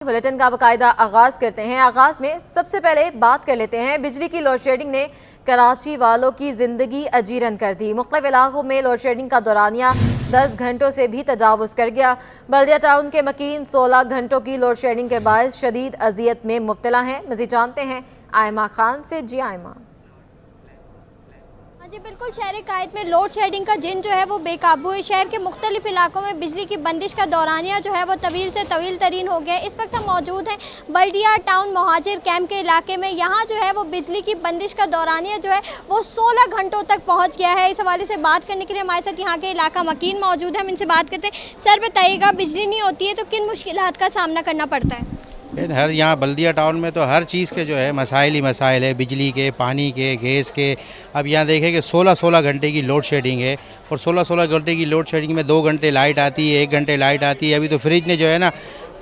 Bulletin का बाकायदा आगाज करते हैं। आगाज में सबसे पहले बात कर लेते हैं, बिजली की लोड शेडिंग ने कराची वालों की जिंदगी अजीरन कर दी। मुख्तलिफ इलाकों में लोड शेडिंग का दौरानिया 10 घंटों से भी तजावुज कर गया। बल्दिया टाउन के मकीन 16 घंटों की लोड शेडिंग के बायस शदीद अजियत में मुब्तला हैं। मज़ीद जानते हैं आयमा खान से। जी आयमा। जी बिल्कुल, शहर कायद में लोड शेडिंग का जिन जो है वो बेकाबू है। शहर के मुख्तलिफ इलाकों में बिजली की बंदिश का दौरानिया जो है वो तवील से तवील तरीन हो गया है। इस वक्त हम मौजूद हैं बल्दिया टाउन महाजिर कैंप के इलाके में। यहाँ जो है वो बिजली की बंदिश का दौरानिया जो है वो 16 घंटों तक पहुँच गया है। इस हवाले से बात करने के लिए हमारे साथ यहाँ के इलाका मकीन मौजूद है। हम इनसे बात करते हैं। सर बताइएगा, बिजली नहीं होती है तो किन मुश्किलात का सामना करना पड़ता है? हर यहाँ बल्दिया टाउन में तो हर चीज़ के जो है मसाइल ही मसाइल है, बिजली के, पानी के, गैस के। अब यहाँ देखें कि 16-16 घंटे की लोड शेडिंग है और 16-16 घंटे की लोड शेडिंग में 2 घंटे लाइट आती है, 1 घंटे लाइट आती है। अभी तो फ्रिज ने जो है ना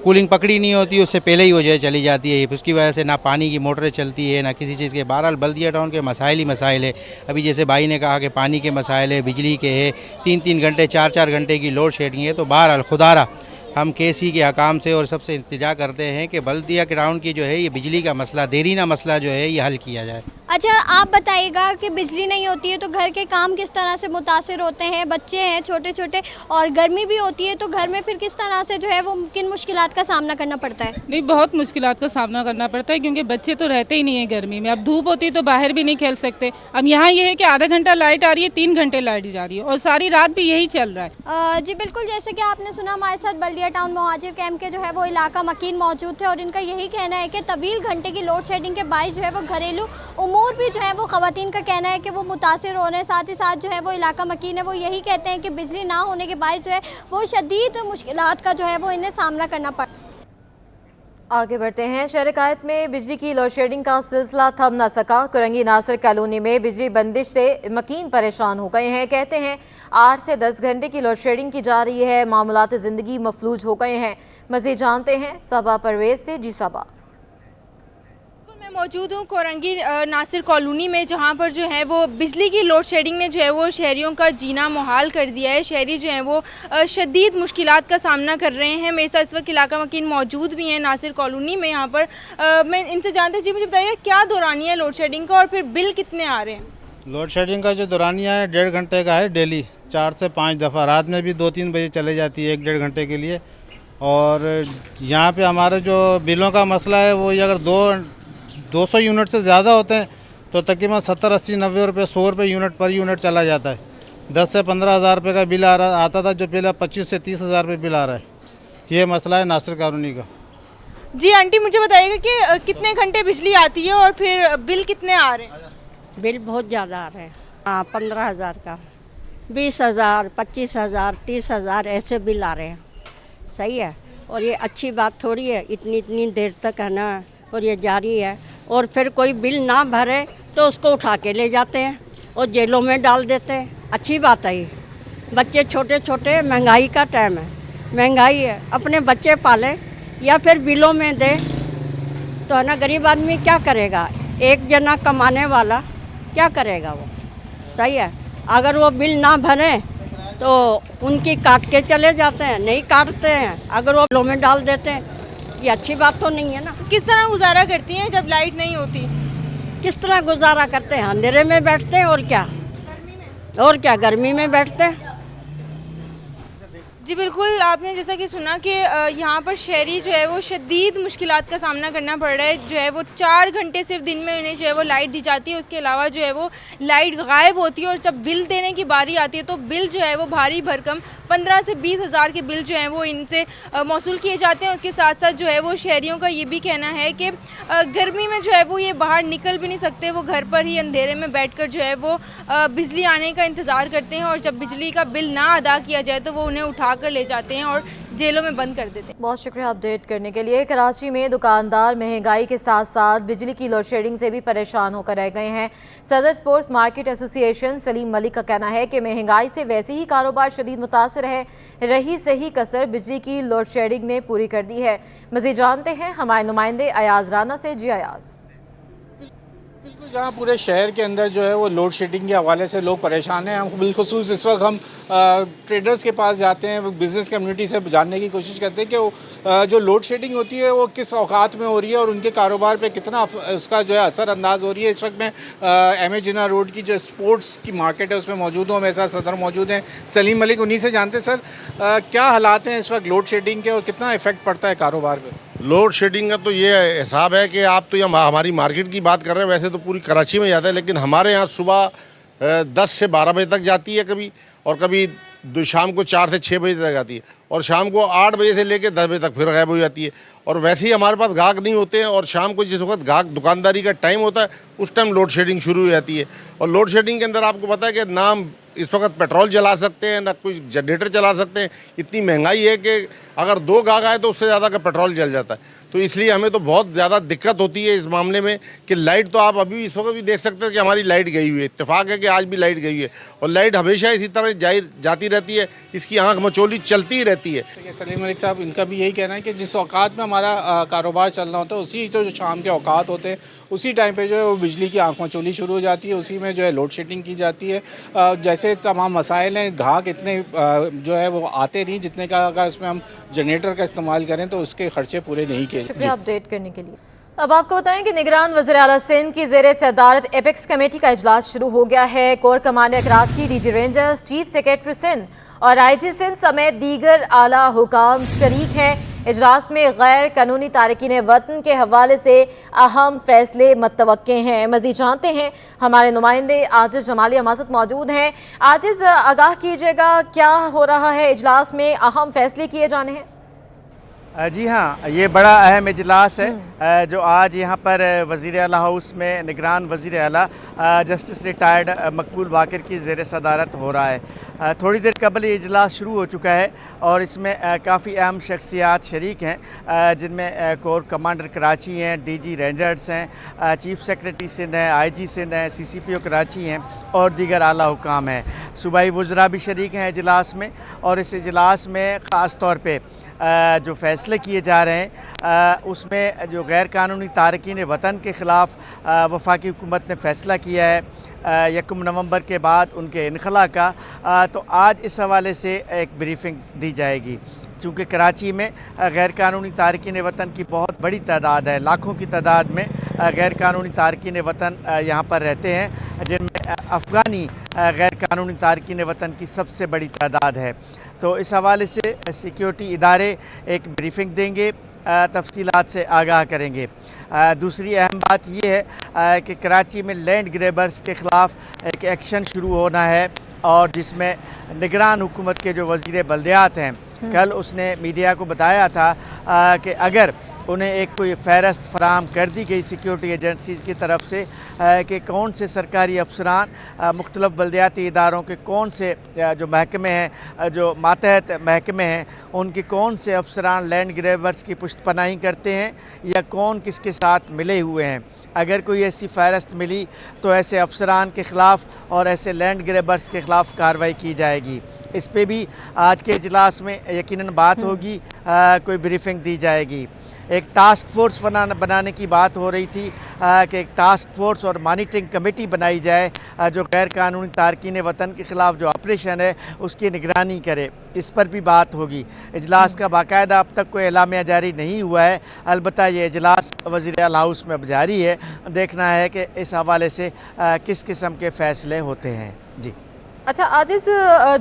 कूलिंग पकड़ी नहीं होती, उससे पहले ही वो जो है चली जाती है। उसकी वजह से ना पानी की मोटरें चलती है ना किसी चीज़ के। बहरहाल बल्दिया टाउन के मसाइल ही मसाइल है। अभी जैसे भाई ने कहा कि पानी के मसाइल है, बिजली के है, 3-3 घंटे 4-4 घंटे की लोड शेडिंग है। तो बहरहाल खुदारा हम केसी के हकाम से और सबसे इंतजा करते हैं कि बल्दिया टाउन की जो है ये बिजली का मसला, देरीना मसला जो है ये हल किया जाए। अच्छा, आप बताइएगा कि बिजली नहीं होती है तो घर के काम किस तरह से मुतासिर होते हैं? बच्चे हैं छोटे छोटे और गर्मी भी होती है तो घर में फिर किस तरह से जो है वो किन मुश्किलात का सामना करना पड़ता है? नहीं, बहुत मुश्किलात का सामना करना पड़ता है क्योंकि बच्चे तो रहते ही नहीं है गर्मी में। अब धूप होती है तो बाहर भी नहीं खेल सकते। अब यहाँ ये है कि आधा घंटा लाइट आ रही है, 3 घंटे लाइट जा रही है और सारी रात भी यही चल रहा है। जी बिल्कुल, जैसे कि आपने सुना हमारे साथ बल्दिया टाउन मुहाजिर कैंप के जो है वो इलाका मकीन मौजूद थे और इनका यही कहना है कि तवील घंटे की लोड शेडिंग के बायस जो है वो घरेलू उमूर भी जो है वो ख़वातीन का कहना है कि वो मुतासिर हो रहे हैं। साथ ही साथ जो है वो इलाका मकीन है वो यही कहते हैं कि बिजली ना होने के बायस जो है वो शदीद मुश्किलात का जो है वो इन्हें सामना करना पड़ा। आगे बढ़ते हैं। शहर कायद में बिजली की लोड शेडिंग का सिलसिला थम न सका। कुरंगी नासिर कॉलोनी में बिजली बंदिश से मकीन परेशान हो गए हैं। कहते हैं 8 से 10 घंटे की लोड शेडिंग की जा रही है। मामलात ज़िंदगी मफलूज हो गए हैं। मज़ीद जानते हैं सबा परवेज़ से। जी सबा। मैं मौजूद हूँ कोरंगी नासिर कॉलोनी में, जहाँ पर जो है वो बिजली की लोड शेडिंग ने जो है वो शहरियों का जीना मुहाल कर दिया है। शहरी जो है वो शदीद मुश्किलात का सामना कर रहे हैं। मेरे साथ इस वक्त इलाका मकीन मौजूद भी हैं नासिर कॉलोनी में। यहाँ पर मैं इनसे जानते जी, मुझे बताइए क्या दौरानिया है लोड शेडिंग का और फिर बिल कितने आ रहे हैं? लोड शेडिंग का जो दौरानिया है 1.5 घंटे का है डेली, 4 से 5 दफ़ा। रात में भी 2-3 बजे चले जाती है 1-1.5 घंटे के लिए। और यहाँ पे हमारे जो बिलों का मसला है वो अगर 200 यूनिट से ज़्यादा होते हैं तो तकरीबन 70, 80, 90 रुपये, 100 रुपये यूनिट पर यूनिट चला जाता है। 10 से 15 हज़ार रुपये का बिल आता था, जो पहले 25 से 30 हज़ार रुपये बिल आ रहा है। ये मसला है नासिर कॉलोनी का। जी आंटी, मुझे बताइएगा कि कितने घंटे बिजली आती है और फिर बिल कितने आ रहे हैं? बिल बहुत ज़्यादा आ रहे हैं। हाँ, 15,000 का, 20,000, 25,000, 30,000 ऐसे बिल आ रहे हैं। सही है, और ये अच्छी बात थोड़ी है इतनी देर तक है ना, और ये जारी है। और फिर कोई बिल ना भरे तो उसको उठा के ले जाते हैं और जेलों में डाल देते हैं। अच्छी बात है ये। बच्चे छोटे छोटे, महंगाई का टाइम है, महंगाई है, अपने बच्चे पाले या फिर बिलों में दे तो है ना। गरीब आदमी क्या करेगा? एक जना कमाने वाला क्या करेगा वो? सही है, अगर वो बिल ना भरे तो उनकी काट के चले जाते हैं, नहीं काटते हैं, अगर वो बिलों में डाल देते हैं। ये अच्छी बात तो नहीं है ना। किस तरह गुजारा करती हैं जब लाइट नहीं होती? किस तरह गुजारा करते हैं? अंधेरे में बैठते हैं और क्या गर्मी में बैठते हैं। जी बिल्कुल, आपने जैसा कि सुना कि यहाँ पर शहरी जो है वो शदीद मुश्किलात का सामना करना पड़ रहा है। जो है वो 4 घंटे सिर्फ दिन में उन्हें जो है वो लाइट दी जाती है, उसके अलावा जो है वो लाइट गायब होती है। और जब बिल देने की बारी आती है तो बिल जो है वो भारी भरकम 15 से 20 हज़ार के बिल जो हैं वो इनसे मौसूल किए जाते हैं। उसके साथ साथ जो है वो शहरियों का ये भी कहना है कि गर्मी में जो है वो ये बाहर निकल भी नहीं सकते, वो घर पर ही अंधेरे में बैठकर जो है वो बिजली आने का इंतज़ार करते हैं। और जब बिजली का बिल ना अदा किया जाए तो वो उन्हें उठा कर ले जाते हैं और जेलों में बंद कर देते हैं। बहुत शुक्रिया अपडेट करने के लिए। कराची में दुकानदार महंगाई के साथ साथ बिजली की लोड शेडिंग से भी परेशान होकर रह गए हैं। सदर sports market association Salim Malik का कहना है कि महंगाई से वैसे ही कारोबार शदीद मुतासर है, रही सही कसर बिजली की लोड शेडिंग ने पूरी कर दी है। मज़ीद जानते हैं हमारे नुमाइंदे अयाज राना से। जी अयाज। بالکل جہاں پورے شہر کے اندر جو ہے وہ لوڈ شیڈنگ کے حوالے سے لوگ پریشان ہیں. ہم بالخصوص اس وقت ہم ٹریڈرز کے پاس جاتے ہیں, بزنس کمیونٹی سے جاننے کی کوشش کرتے ہیں کہ وہ جو لوڈ شیڈنگ ہوتی ہے وہ کس اوقات میں ہو رہی ہے اور ان کے کاروبار پہ کتنا اس کا جو ہے اثر انداز ہو رہی ہے. اس وقت میں ایم اے جناح روڈ کی جو اسپورٹس کی مارکیٹ ہے اس میں موجود ہوں. میرے ساتھ صدر موجود ہیں سلیم ملک, انہی سے جانتے ہیں. سر کیا حالات ہیں اس وقت لوڈ شیڈنگ کے اور کتنا افیکٹ پڑتا ہے کاروبار پہ؟ لوڈ شیڈنگ کا تو یہ حساب ہے کہ آپ تو یہ ہماری مارکیٹ کی بات کر رہے ہیں, ویسے تو پوری کراچی میں جاتا ہے, لیکن ہمارے یہاں صبح 10 سے 12 بجے تک جاتی ہے کبھی, اور کبھی شام کو 4 سے 6 بجے تک جاتی ہے, اور شام کو 8 بجے سے لے کے 10 بجے تک پھر غائب ہو جاتی ہے. اور ویسے ہی ہمارے پاس گاہک نہیں ہوتے ہیں, اور شام کو جس وقت گاہک دکانداری کا ٹائم ہوتا ہے اس ٹائم لوڈ شیڈنگ شروع ہو جاتی ہے. اور لوڈ شیڈنگ کے اندر آپ کو پتہ ہے کہ نہ اس وقت پیٹرول جلا سکتے ہیں نہ کوئی جنریٹر چلا سکتے ہیں. اتنی مہنگائی ہے کہ اگر 2 گاہک آئے تو اس سے زیادہ کا پیٹرول جل جاتا ہے. تو اس لیے ہمیں تو بہت زیادہ دقت ہوتی ہے اس معاملے میں کہ لائٹ تو آپ ابھی اس وقت بھی دیکھ سکتے ہیں کہ ہماری لائٹ گئی ہوئی ہے. اتفاق ہے کہ آج بھی لائٹ گئی ہے, اور لائٹ ہمیشہ اسی طرح جاتی رہتی ہے, اس کی آنکھ مچولی چلتی ہی رہتی ہے. سلیم ملک صاحب, ان کا بھی یہی کہنا ہے کہ جس اوقات میں ہمارا کاروبار چل رہا ہوتا ہے اسی جو شام کے اوقات ہوتے ہیں اسی ٹائم پہ جو ہے وہ بجلی کی آنکھ مچولی شروع ہو جاتی ہے, اسی میں جو ہے لوڈ شیڈنگ کی جاتی ہے. جیسے تمام مسائل ہیں, گاہک اتنے جو ہے وہ آتے نہیں جتنے کا اگر اس میں ہم جنریٹر کا استعمال کریں تو اس کے خرچے پورے نہیں کیے. شکریہ اپڈیٹ کرنے کے لیے. اب آپ کو بتائیں کہ نگران وزیر اعلیٰ سندھ کی زیر صدارت ایپیکس کمیٹی کا اجلاس شروع ہو گیا ہے. Corps commander Karachi, D G Rangers, chief secretary Sindh اور آئی جی سندھ سمیت دیگر اعلیٰ حکام شریک ہیں. اجلاس میں غیر قانونی تارکین وطن کے حوالے سے اہم فیصلے متوقع ہیں. مزید جانتے ہیں, ہمارے نمائندے عاجز جمالی حماست موجود ہیں. عاجز, آگاہ کیجیے گا کیا ہو رہا ہے اجلاس میں, اہم فیصلے کیے جانے ہیں؟ جی ہاں, یہ بڑا اہم اجلاس ہے جو آج یہاں پر وزیر اعلیٰ ہاؤس میں نگران وزیر اعلیٰ جسٹس ریٹائرڈ مقبول باقر کی زیر صدارت ہو رہا ہے. تھوڑی دیر قبل یہ اجلاس شروع ہو چکا ہے اور اس میں کافی اہم شخصیات شریک ہیں, جن میں کور کمانڈر کراچی ہیں, ڈی جی رینجرز ہیں, چیف سیکریٹری سندھ ہیں, آئی جی سندھ ہیں, سی سی پی او کراچی ہیں اور دیگر اعلیٰ حکام ہیں. صوبائی وزراء بھی شریک ہیں اجلاس میں, اور اس اجلاس میں خاص طور پہ جو فیصلے کیے جا رہے ہیں اس میں جو غیر قانونی تارکین وطن کے خلاف وفاقی حکومت نے فیصلہ کیا ہے 1 نومبر کے بعد ان کے انخلاء کا, تو آج اس حوالے سے ایک بریفنگ دی جائے گی. چونکہ کراچی میں غیر قانونی تارکین وطن کی بہت بڑی تعداد ہے, لاکھوں کی تعداد میں غیر قانونی تارکین وطن یہاں پر رہتے ہیں, جن میں افغانی غیر قانونی تارکین وطن کی سب سے بڑی تعداد ہے. تو اس حوالے سے سیکیورٹی ادارے ایک بریفنگ دیں گے, تفصیلات سے آگاہ کریں گے. دوسری اہم بات یہ ہے کہ کراچی میں لینڈ گریبرز کے خلاف ایک ایکشن شروع ہونا ہے, اور جس میں نگران حکومت کے جو وزیر بلدیات ہیں, کل اس نے میڈیا کو بتایا تھا کہ اگر انہیں ایک کوئی فہرست فراہم کر دی گئی سیکیورٹی ایجنسیز کی طرف سے کہ کون سے سرکاری افسران مختلف بلدیاتی اداروں کے کون سے جو محکمے ہیں, جو ماتحت محکمے ہیں, ان کے کون سے افسران لینڈ گریبرز کی پشت پناہی کرتے ہیں یا کون کس کے ساتھ ملے ہوئے ہیں. اگر کوئی ایسی فہرست ملی تو ایسے افسران کے خلاف اور ایسے لینڈ گریبرز کے خلاف کارروائی کی جائے گی. اس پہ بھی آج کے اجلاس میں یقیناً بات ہوگی, کوئی بریفنگ دی جائے گی. ایک ٹاسک فورس بنانے کی بات ہو رہی تھی کہ ایک ٹاسک فورس اور مانیٹرنگ کمیٹی بنائی جائے جو غیر قانونی تارکین وطن کے خلاف جو آپریشن ہے اس کی نگرانی کرے. اس پر بھی بات ہوگی. اجلاس کا باقاعدہ اب تک کوئی اعلامیہ جاری نہیں ہوا ہے, البتہ یہ اجلاس وزیر اعلیٰ ہاؤس میں اب جاری ہے. دیکھنا ہے کہ اس حوالے سے کس قسم کے فیصلے ہوتے ہیں. جی اچھا عاجز,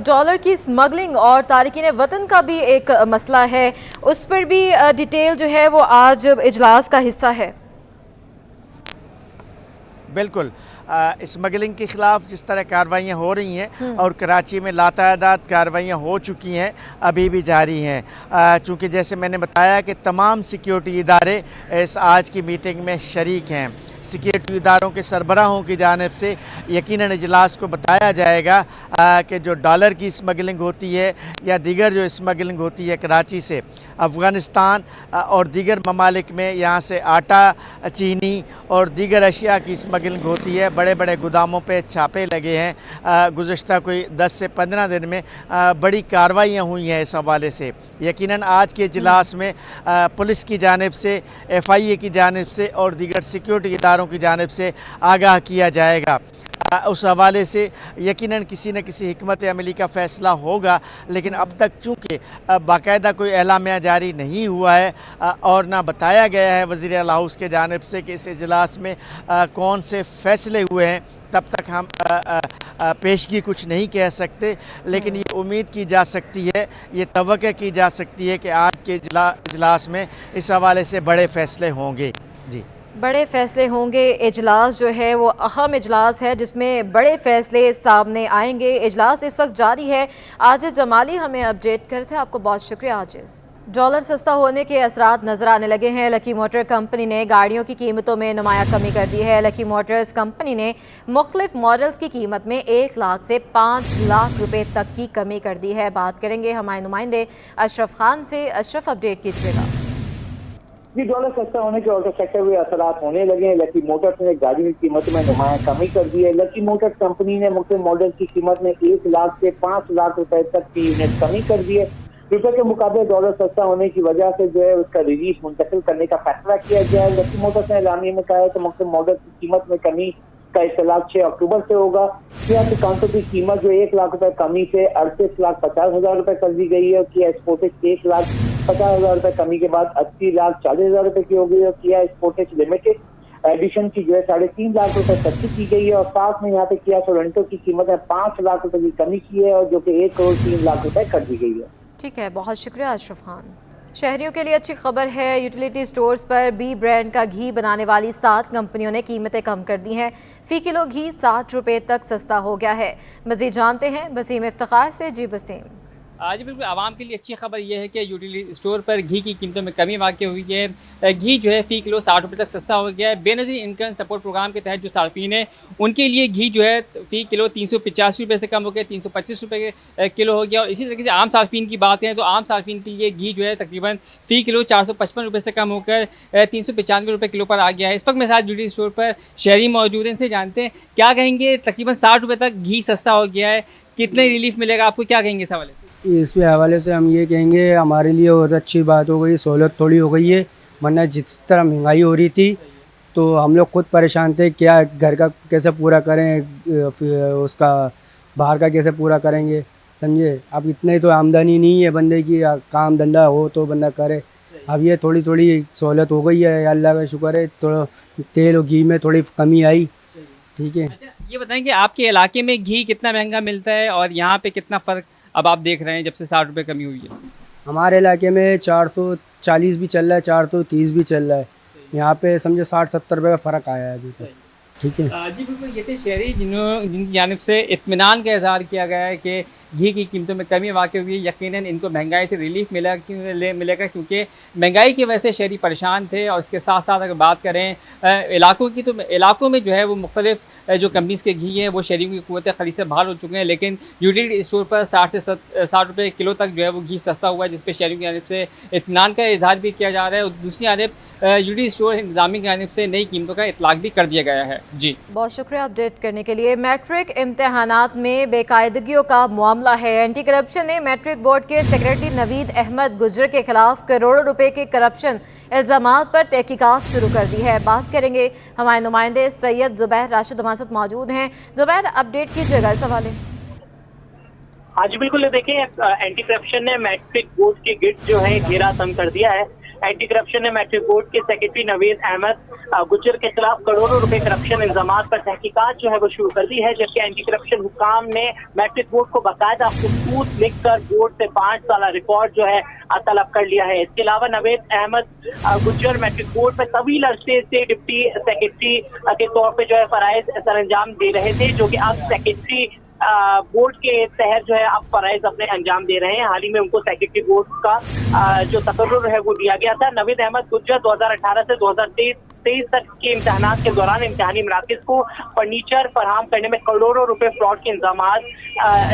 ڈالر کی اسمگلنگ اور تارکین وطن کا بھی ایک مسئلہ ہے, اس پر بھی ڈیٹیل جو ہے وہ آج اجلاس کا حصہ ہے. بالکل, اسمگلنگ کے خلاف جس طرح کارروائیاں ہو رہی ہیں اور کراچی میں لاتعداد کارروائیاں ہو چکی ہیں, ابھی بھی جاری ہیں. چونکہ جیسے میں نے بتایا کہ تمام سیکیورٹی ادارے اس آج کی میٹنگ میں شریک ہیں. سیکیورٹی اداروں کے سربراہوں کی جانب سے یقیناً اجلاس کو بتایا جائے گا کہ جو ڈالر کی اسمگلنگ ہوتی ہے یا دیگر جو اسمگلنگ ہوتی ہے کراچی سے افغانستان اور دیگر ممالک میں, یہاں سے آٹا, چینی اور دیگر اشیاء کی اسمگلنگ स्मगलिंग होती है। बड़े बड़े गोदामों पे छापे लगे हैं। गुज़िश्ता कोई 10 से 15 दिन में बड़ी कार्रवाइयाँ हुई हैं इस हवाले से। यकीनन आज के इजलास में पुलिस की जानिब से, FIA की जानिब से और दीगर सिक्योरिटी इदारों की जानिब से आगाह किया जाएगा। उस हवाले से यकीनन किसी न किसी हिकमत अमली का फ़ैसला होगा, लेकिन अब तक चूँकि बाकायदा कोई एलामिया जारी नहीं हुआ है और ना बताया गया है वज़ीर आला हाउस के जानिब से कि इस इजलास में कौन से फ़ैसले हुए हैं, तब तक हम पेशगी कुछ नहीं कह सकते। लेकिन ये उम्मीद की जा सकती है, ये तवक्को की जा सकती है कि आज के इजलास में इस हवाले से बड़े फ़ैसले होंगे। जी, बड़े फैसले होंगे। इजलास जो है वो अहम इजलास है जिसमें बड़े फैसले सामने आएंगे। इजलास इस वक्त जारी है। आजिज़ जमाली हमें अपडेट करते हैं। आपको बहुत शुक्रिया आजिज़। डॉलर सस्ता होने के असरात नजर आने लगे हैं। लकी मोटर कंपनी ने गाड़ियों की कीमतों में नुमाया कमी कर दी है। लकी मोटर्स कंपनी ने मुख्तलिफ मॉडल्स की कीमत में 1 लाख से 5 लाख रुपए तक की कमी कर दी है। बात करेंगे हमारे नुमाइंदे अशरफ खान से। अशरफ, अपडेट कीजिएगा। जी, डॉलर सस्ता होने के ऑटो सेक्टर में असरात होने लगे हैं। लकी मोटर्स ने गाड़ियों की कीमत में नुमाया कमी कर दी है। लकी मोटर्स कंपनी ने मुख्तलिफ मॉडल की कीमत में 1 लाख से 5 लाख रुपए तक की यूनिट कमी कर दी है। रुपए के मुकाबले डॉलर सस्ता होने की वजह से जो है उसका रिलीफ मुंतकिल करने का फैसला किया गया है। लकी मोटर्स ने एलामिया में कहा है कि मुख्तलिफ मॉडल की कीमत में कमी का इत्तलाक 6 अक्टूबर से होगा। किया डिस्काउंटों की कीमत जो 1 लाख रुपए कमी से 38,50,000 रुपए कर दी गई है। किया स्पोर्टेज 1,50,000 रुपए कमी के बाद 80,40,000 रुपए की हो गई है। किया स्पोर्टेज लिमिटेड एडिशन की जो है 3.5 लाख रुपए सस्ती की गई है। और साथ में यहाँ पे किया सोरेंटो की कीमत है 5 लाख रुपए की कमी की है और जो कि 1 करोड़ 3 लाख रुपए कर दी गई है। ठीक है, बहुत शुक्रिया अशरफ खान। शहरियों के लिए अच्छी खबर है। यूटिलिटी स्टोर्स पर बी ब्रांड का घी बनाने वाली 7 कंपनियों ने कीमतें कम कर दी हैं। फ़ी किलो घी 60 रुपए तक सस्ता हो गया है। मज़ीद जानते हैं बसीम इफ्तिखार से। जी बसीम। आज बिल्कुल आवाम के लिए अच्छी खबर यह है कि यूटिलिटी स्टोर पर घी की कीमतों में कमी वाक़ हुई है। घी जो है फ़ी किलो 60 रुपये तक सस्ता हो गया है। बेनज़ीर इनकम सपोर्ट प्रोग्राम के तहत जो सार्फिन है उनके लिए घी जो है फ़ी किलो 385 रुपये से कम हो गया, 325 रुपये किलो हो गया। और इसी तरीके से आम सार्फिन की बात करें तो आम सार्फिन के लिए घी जो है तकरीबन फ़ी किलो 455 रुपये से कम होकर 395 रुपये किलो पर आ गया है। इस वक्त मेरे साथ यूटिलिटी स्टोर पर शहरी मौजूद हैं, इनसे जानते हैं क्या कहेंगे। तकरीबन 60 रुपये तक घी सस्ता हो गया है, कितने रिलीफ मिलेगा आपको, क्या कहेंगे इस हवाले से? इस हवाले से हम ये कहेंगे हमारे लिए बहुत अच्छी बात हो गई, सहूलत थोड़ी हो गई है। वरना जिस तरह महंगाई हो रही थी तो हम लोग खुद परेशान थे, क्या घर का कैसे पूरा करें, उसका बाहर का कैसे पूरा करेंगे, समझे। अब इतने तो आमदनी नहीं है बंदे की, काम धंधा हो तो बंदा करे। अब ये थोड़ी थोड़ी सहूलत हो गई है, अल्लाह का शुक्र है। थोड़ा तेल और घी में थोड़ी कमी आई, ठीक है। अच्छा, ये बताएं कि आपके इलाके में घी कितना महंगा मिलता है और यहाँ पे कितना फ़र्क अब आप देख रहे हैं जब से 60 रुपये कमी हुई है? हमारे इलाके में 440 भी चल रहा है, 430 भी चल रहा है। यहाँ पे समझो 60-70 रुपये का फ़र्क आया है अभी तक, ठीक है। जी बिल्कुल, ये थे शहरी जिनकी जानिब से इत्मीनान का इज़हार किया गया है कि घी की कीमतों में कमी वाक़ई हुई। यकीनन इनको महंगाई से रिलीफ मिलेगा क्योंकि महंगाई की वजह से शहरी परेशान थे। और इसके साथ साथ अगर बात करें इलाकों की तो इलाकों में जो है वो मुख्तलिफ जो कंपनीज़ के घी हैं वो शहरियों की क़ुव्वत ख़रीद से बाहर हो चुके हैं। लेकिन यूटिलिटी स्टोर पर 60 से 60 रुपये किलो तक जो है वो घी सस्ता हुआ है, जिस पर शहरियों की जानिब से इत्मीनान का इज़हार भी किया जा रहा है। और दूसरी जानिब यूटिलिटी स्टोर इंतज़ामी की जानिब से नई कीमतों का इतलाक़ भी कर दिया गया है। जी बहुत शुक्रिया अपडेट करने के लिए। मैट्रिक इम्तहानात में बेकायदगियों का मामला है। एंटी करप्शन ने मैट्रिक बोर्ड के सेक्रेटरी नवीद अहमद गुजर के खिलाफ करोड़ों रुपए के करप्शन इल्ज़ामात पर तहकीकात शुरू कर दी है। बात करेंगे हमारे नुमाइंदे सैयद ज़ुबैर राशिद हमारे साथ मौजूद हैं। ज़ुबैर, अपडेट कीजिएगा इस हवाले। हाँ जी बिल्कुल, देखिए एंटी करप्शन ने मैट्रिक बोर्ड की गिट जो है घेरा तंग कर दिया है। एंटी करप्शन ने मैट्रिक बोर्ड के सेक्रेटरी नवीद अहमद गुजर के खिलाफ करोड़ों रुपए करप्शन इल्जामात पर तहकीकात जो है वो शुरू कर दी है। जबकि एंटी करप्शन हुकाम ने मैट्रिक बोर्ड को बाकायदा खसूस लिखकर बोर्ड से 5 साल रिकॉर्ड जो है तलब कर लिया है। इसके अलावा नवीद अहमद गुजर मैट्रिक बोर्ड में तवील अरसे से डिप्टी सेक्रेटरी के तौर पर जो है फराइज सर अंजाम दे रहे थे, जो कि अब सेक्रेटरी बोर्ड के तहत जो है अब फराइज अपने अंजाम दे रहे हैं। हाल ही में उनको सेक्रेटरी बोर्ड का जो तकर्रुर है वो दिया गया था। नवीद अहमद गुजर 2018 से 2023 तक के इम्तहानात के दौरान इम्तहानी मराकज़ को फर्नीचर फराहम करने में करोड़ों रुपए फ्रॉड के इल्जामात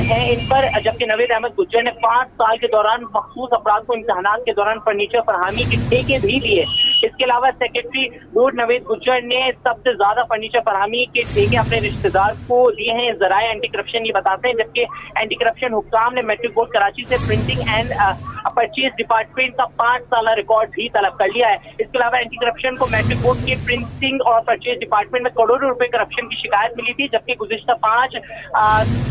हैं इन पर। जबकि नवीद अहमद गुजर ने 5 साल के दौरान मखसूस अफराद को इम्तहानात के दौरान फर्नीचर फराहमी के ठेके भी दिए। इसके अलावा सेक्रेटरी बोर्ड नवेद गुज्जर ने सबसे ज्यादा फर्नीचर फराहमी के ठेके अपने रिश्तेदार को दिए हैं। जराए एंटी करप्शन ये बताते हैं, जबकि एंटी करप्शन हुक्काम ने मैट्रिक बोर्ड कराची से प्रिंटिंग एंड परचेज डिपार्टमेंट का 5 साल रिकॉर्ड भी तलब कर लिया है। इसके अलावा एंटी करप्शन को मैट्रिक बोर्ड के प्रिंटिंग और परचेज डिपार्टमेंट में करोड़ों रुपए करप्शन की शिकायत मिली थी, जबकि गुज़िश्ता 5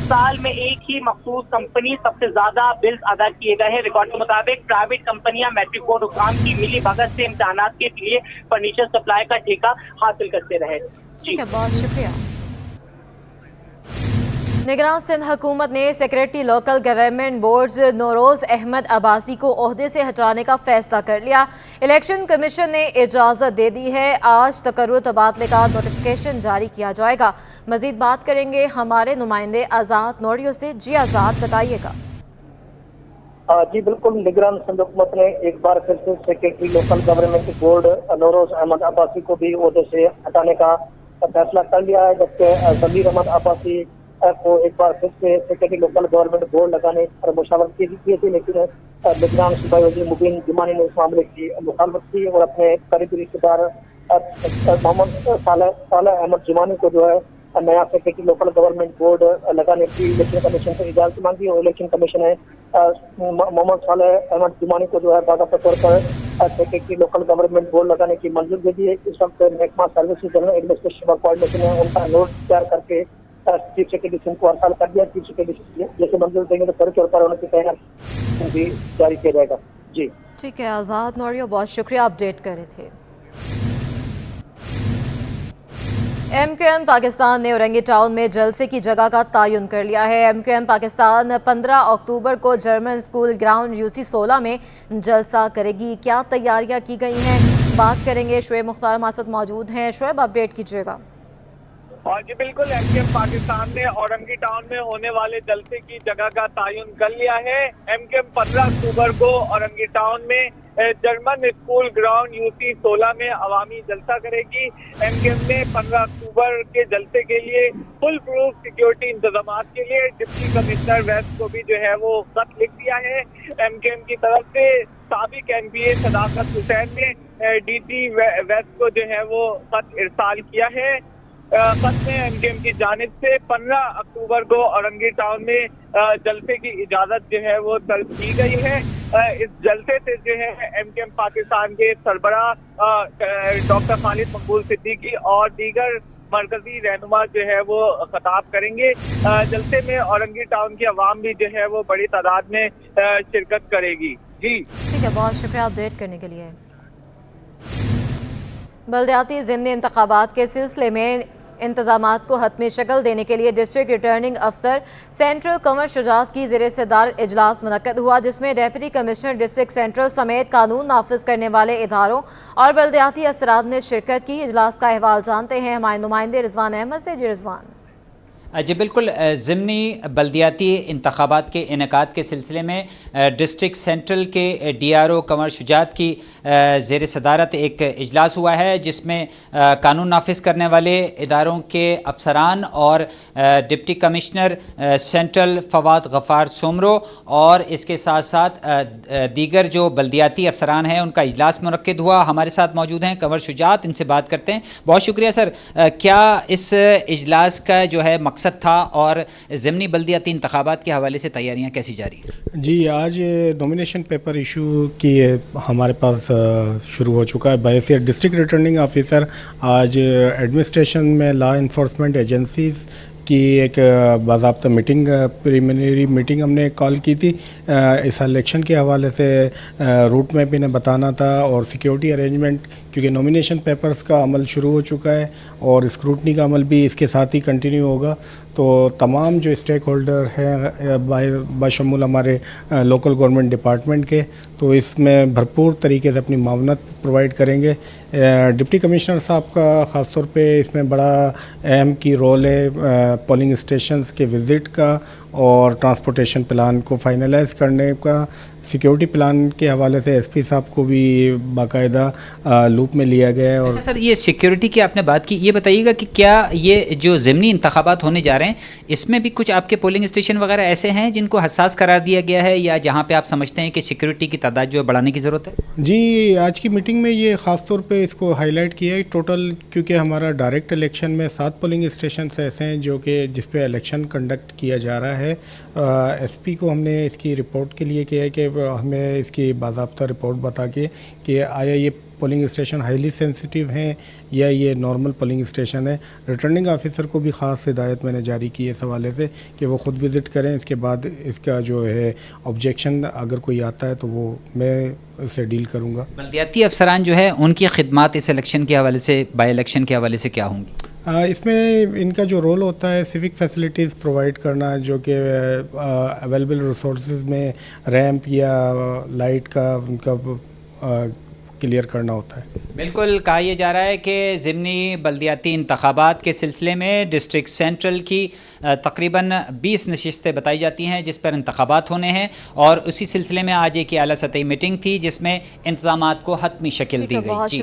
साल में एक ही मखसूस कंपनी सबसे ज्यादा बिल्स अदा किए गए हैं। रिकॉर्ड के मुताबिक प्राइवेट कंपनियां मैट्रिक बोर्ड हुक्काम की मिली भगत से इम्तिहानात के लिए फर्नीचर सप्लाई का ठेका हासिल करते रहे। ठीक है, बहुत शुक्रिया। निगरान सिंध हुकूमत ने secretary local government boards Nauroz Ahmad Abbasi को ओहदे से हटाने का फैसला कर लिया। इलेक्शन कमीशन ने इजाज़त दे दी है। आज तकर्रुर तबादले का नोटिफिकेशन जारी किया जाएगा। मजीद बात करेंगे हमारे नुमाइंदे आज़ाद नोरियो से। जी आज़ाद, बताइएगा। जी बिल्कुल, निगरान सिंध हुकूमत ने एक बार फिर से secretary local government board Nauroz Ahmad Abbasi को भी ओहदे से हटाने का फैसला कर लिया है, जबकि ज़मीर अहमद अब्बासी को एक बार फिर से सेक्रेटरी लोकल गवर्नमेंट बोर्ड लगाने पर मुशावरत की थी, लेकिन निगरान सूबाई वज़ीर मुबीन जुमानी ने इस मामले की मुखालफत की और अपने करीबी रिश्तेदार मोहम्मद सालेह अहमद जुमानी को जो है नया सेक्रेटरी लोकल गवर्नमेंट बोर्ड लगाने की इलेक्शन कमीशन से इजाज़त मांगी और इलेक्शन कमीशन ने मोहम्मद सालेह अहमद जुमानी को जो है बाकायदा तौर पर सेक्रेटरी लोकल गवर्नमेंट बोर्ड लगाने की मंजूरी दे दी है। इस वक्त महकमा सर्विसेज जनरल एडमिनिस्ट्रेशन कोऑर्डिनेशन ने उनका नोट तैयार करके चीफ सेक्रेटरी सिंह को हड़ताल कर दिया। चीफ सेक्रेटरी जैसे मंजूर देंगे तो फौरी तौर पर उनकी तैनाती भी जारी किया जाएगा। जी ठीक है आज़ाद नोरियो, बहुत शुक्रिया, अपडेट कर रहे थे। MQM पाकिस्तान ने औरंगी टाउन में जलसे की जगह का तयन कर लिया है। MQM पाकिस्तान 15 अक्टूबर को जर्मन स्कूल ग्राउंड UC 16 में जलसा करेगी। क्या तैयारियां की गई हैं, बात करेंगे। शुएब मुख्तार हमारे साथ मौजूद हैं। शुएब, अपडेट कीजिएगा। और जी बिल्कुल, MQM पाकिस्तान ने औरंगी टाउन में होने वाले जलसे की जगह का तयन कर लिया है। MQM 15 अक्टूबर को औरंगी टाउन में जर्मन स्कूल ग्राउंड UC 16 में अवामी जलसा करेगी। MQM ने 15 अक्टूबर के जलसे के लिए फुल प्रूफ सिक्योरिटी इंतजाम के लिए डिप्टी कमिश्नर वेस्ट को भी जो है वो खत लिख दिया है। MQM की तरफ से साबिक MPA सदाकत हुसैन ने DC वेस्ट को जो है वो खत इरसाल किया है। खत में MQM की जानिब से 15 अक्टूबर को औरंगी टाउन में जलसे की इजाज़त जो है वो तलब की गई है। इस जलसे से जो है MQM पाकिस्तान के सरबराह डॉक्टर खालिद मकबूल सिद्दीकी और दीगर मरकजी रहनुमा जो है वो खिताब करेंगे। जलसे में औरंगी टाउन की आवाम भी जो है वो बड़ी तादाद में शिरकत करेगी। जी ठीक है, बहुत शुक्रिया अपडेट करने के लिए। बल्दियाती ज़िमनी इंतखाबात के सिलसिले में इंतजामात को हतमी शक्ल देने के लिए डिस्ट्रिक्ट रिटर्निंग अफसर सेंट्रल कमर शुजात की ज़ेर सदारत इजलास मुनक्कद हुआ, जिसमें डिप्टी कमिश्नर डिस्ट्रिक्ट सेंट्रल समेत कानून नाफिज करने वाले इदारों और बल्दियाती असरात ने शिरकत की। इजलास का अहवाल जानते हैं हमारे नुमाइंदे रिजवान अहमद से। जी रिजवान। जी बिल्कुल, ज़िमनी बल्दियाती इंतखाबात के इनेकाद के सिलसिले में डिस्ट्रिक्ट सेंट्रल के DRO कमर शुजात की ज़ेर सदारत एक इजलास हुआ है, जिसमें कानून नाफिज करने वाले इदारों के अफसरान और deputy commissioner central Fawad Ghaffar Soomro और इसके साथ साथ दीगर जो बल्दियाती अफसरान हैं उनका इजलास मुनक्किद हुआ। हमारे साथ मौजूद हैं कंवर शुजात, इनसे बात करते हैं। बहुत शुक्रिया सर, क्या इस इजलास का जो है मकसद था और ज़िमनी बल्दियाती इंतखाबात के हवाले से तैयारियां कैसी जारी हैं? जी, आज नॉमिनेशन पेपर इशू की हमारे पास शुरू हो चुका है। बहैसियत डिस्ट्रिक्ट रिटर्निंग ऑफिसर आज एडमिनिस्ट्रेशन में लॉ इन्फोर्समेंट एजेंसीज़ की एक बाज़ाब्ता मीटिंग, प्रीलिमिनरी मीटिंग हमने कॉल की थी। इस इलेक्शन के हवाले से रूट मैप इन्हें बताना था और सिक्योरिटी अरेंजमेंट, क्योंकि नॉमिनेशन पेपर्स का अमल शुरू हो चुका है और स्क्रूटनी का अमल भी इसके साथ ही कंटिन्यू होगा। तो तमाम जो स्टेक होल्डर हैं बशमूल हमारे लोकल गवर्नमेंट डिपार्टमेंट के, तो इसमें भरपूर तरीके से अपनी मावनत प्रोवाइड करेंगे। डिप्टी कमिश्नर साहब का ख़ास तौर पे इसमें बड़ा अहम की रोल है पोलिंग स्टेशंस के विज़िट का اور ٹرانسپورٹیشن پلان کو فائنلائز کرنے کا سیکیورٹی پلان کے حوالے سے ایس پی صاحب کو بھی باقاعدہ لوپ میں لیا گیا ہے. اور اچھا سر، یہ سیکیورٹی کی آپ نے بات کی، یہ بتائیے گا کہ کیا یہ جو ضمنی انتخابات ہونے جا رہے ہیں اس میں بھی کچھ آپ کے پولنگ اسٹیشن وغیرہ ایسے ہیں جن کو حساس قرار دیا گیا ہے، یا جہاں پہ آپ سمجھتے ہیں کہ سیکیورٹی کی تعداد جو ہے بڑھانے کی ضرورت ہے؟ جی، آج کی میٹنگ میں یہ خاص طور پہ اس کو ہائی لائٹ کیا ہے ٹوٹل، کیونکہ ہمارا ڈائریکٹ الیکشن میں 7 پولنگ اسٹیشنس ایسے ہیں جو کہ جس پہ الیکشن کنڈکٹ کیا جا رہا ہے. ایس پی کو ہم نے اس کی رپورٹ کے لیے کیا ہے کہ ہمیں اس کی باضابطہ رپورٹ بتا کے کہ آیا یہ پولنگ اسٹیشن ہائیلی سینسٹیو ہیں یا یہ نارمل پولنگ اسٹیشن ہے. ریٹرننگ آفیسر کو بھی خاص ہدایت میں نے جاری کی ہے اس حوالے سے کہ وہ خود وزٹ کریں. اس کے بعد اس کا جو ہے آبجیکشن اگر کوئی آتا ہے تو وہ میں اس سے ڈیل کروں گا. بلدیاتی افسران جو ہے ان کی خدمات اس الیکشن کے حوالے سے، بائی الیکشن کے حوالے سے کیا ہوں گی؟ اس میں ان کا جو رول ہوتا ہے سیوک فیسلٹیز پرووائڈ کرنا، جو کہ اویلیبل ریسورسز میں ریمپ یا لائٹ کا ان کا کلیئر کرنا ہوتا ہے. بالکل، کہا یہ جا رہا ہے کہ ضمنی بلدیاتی انتخابات کے سلسلے میں ڈسٹرکٹ سینٹرل کی تقریباً 20 نشستیں بتائی جاتی ہیں جس پر انتخابات ہونے ہیں، اور اسی سلسلے میں آج ایک اعلیٰ سطحی میٹنگ تھی جس میں انتظامات کو حتمی شکل دی گئی.